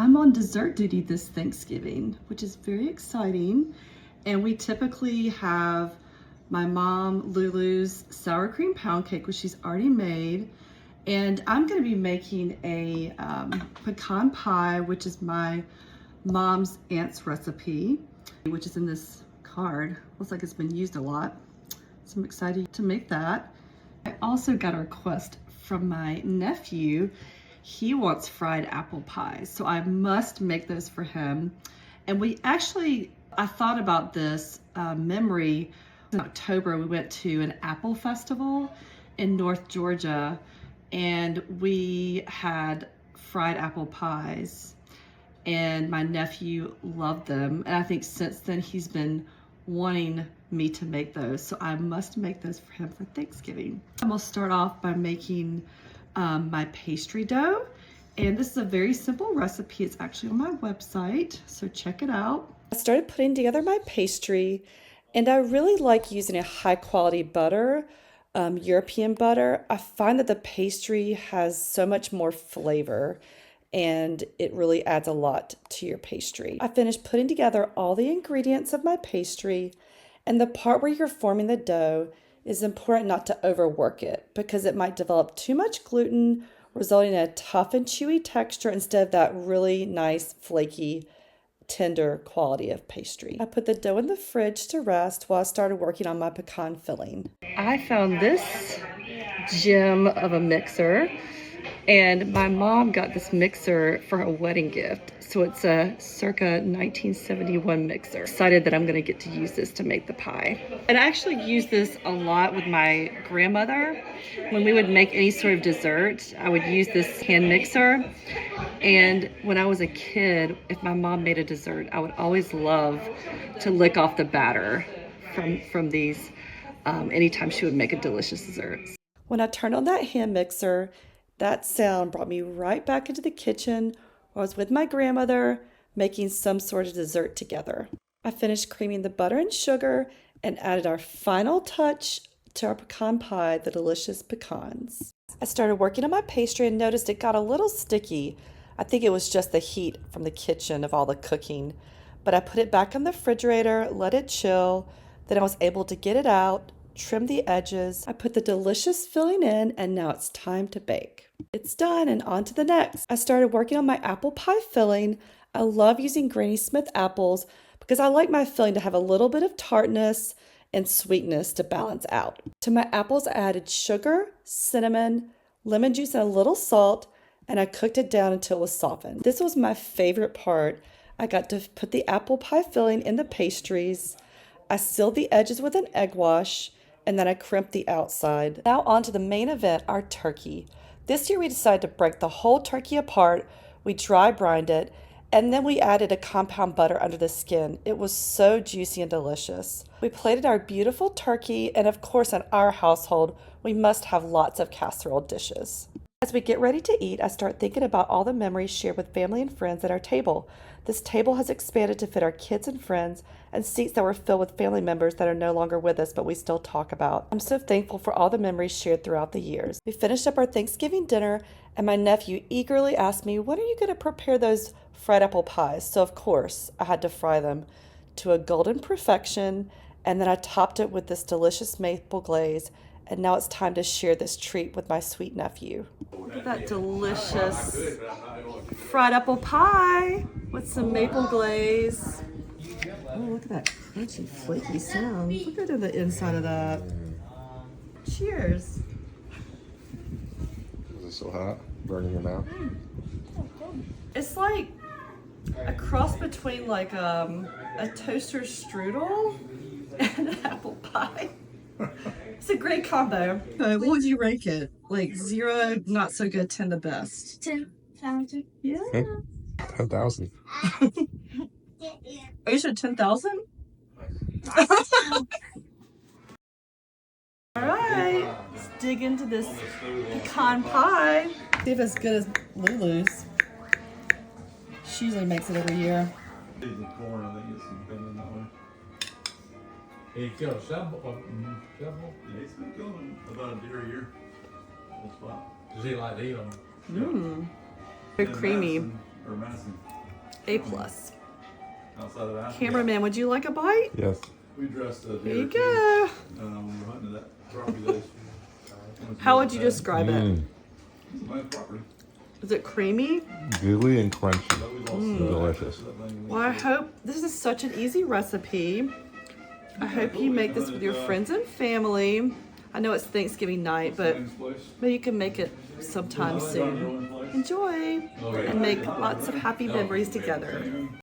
I'm on dessert duty this Thanksgiving, which is very exciting. And we typically have my mom, Lulu's sour cream pound cake, which she's already made. And I'm gonna be making a pecan pie, which is my mom's aunt's recipe, which is in this card. Looks like it's been used a lot. So I'm excited to make that. I also got a request from my nephew. He wants fried apple pies, so I must make those for him. And I thought about this memory. In October, we went to an apple festival in North Georgia, and we had fried apple pies, and my nephew loved them. And I think since then he's been wanting me to make those, so I must make those for him for Thanksgiving. I'm gonna start off by making my pastry dough, and this is a very simple recipe. It's actually on my website, so check it out. I started putting together my pastry, and I really like using a high quality butter, European butter. I find that the pastry has so much more flavor, and it really adds a lot to your pastry. I finished putting together all the ingredients of my pastry, and the part where you're forming the dough is important not to overwork it because it might develop too much gluten, resulting in a tough and chewy texture instead of that really nice, flaky, tender quality of pastry. I put the dough in the fridge to rest while I started working on my pecan filling. I found this gem of a mixer, and my mom got this mixer for a wedding gift. So it's a circa 1971 mixer. Excited that I'm gonna get to use this to make the pie. And I actually use this a lot with my grandmother. When we would make any sort of dessert, I would use this hand mixer. And when I was a kid, if my mom made a dessert, I would always love to lick off the batter from these anytime she would make a delicious dessert. When I turned on that hand mixer, that sound brought me right back into the kitchen where I was with my grandmother making some sort of dessert together. I finished creaming the butter and sugar and added our final touch to our pecan pie, the delicious pecans. I started working on my pastry and noticed it got a little sticky. I think it was just the heat from the kitchen of all the cooking. But I put it back in the refrigerator, let it chill, then I was able to get it out, trim the edges. I put the delicious filling in, and now it's time to bake. It's done, and on to the next. I started working on my apple pie filling. I love using Granny Smith apples because I like my filling to have a little bit of tartness and sweetness to balance out. To my apples, I added sugar, cinnamon, lemon juice, and a little salt, and I cooked it down until it was softened. This was my favorite part. I got to put the apple pie filling in the pastries. I sealed the edges with an egg wash, and then I crimped the outside. Now on to the main event, our turkey. This year we decided to break the whole turkey apart. We dry brined it, and then we added a compound butter under the skin. It was so juicy and delicious. We plated our beautiful turkey, and of course in our household, we must have lots of casserole dishes. As we get ready to eat, I start thinking about all the memories shared with family and friends at our table. This table has expanded to fit our kids and friends, and seats that were filled with family members that are no longer with us, but we still talk about. I'm so thankful for all the memories shared throughout the years. We finished up our Thanksgiving dinner, and my nephew eagerly asked me, when are you going to prepare those fried apple pies? So of course, I had to fry them to a golden perfection, and then I topped it with this delicious maple glaze. And now it's time to share this treat with my sweet nephew. Look at that delicious fried apple pie with some maple glaze. Oh, look at that crunchy, flaky sound. Look at the inside of that. Cheers. Is it so hot? Burning your mouth? It's like a cross between like a toaster strudel and an apple pie. It's a great combo. What would you rank it? Like 0, not so good, 10 the best. 10,000. Yeah. 10,000. Are you sure 10,000? All right, let's dig into this pecan pie. See if it's good as Lulu's. She usually makes it every year. He killed a shovel. He's been killing about a deer a year. Does he like to eat them? Mmm. They're creamy. Madison A plus. Outside of that, Cameraman, would you like a bite? Yes. we dressed a Here deer you too, go. when we were hunting that property days. How would you describe it? It's a nice property. Is it creamy? Gooey and crunchy. But we lost, Delicious. that thing. Well, I hope this is such an easy recipe. I hope you make this with your friends and family. I know it's Thanksgiving night, but Sam's place. maybe you can make it sometime soon. Enjoy and make lots of happy memories together.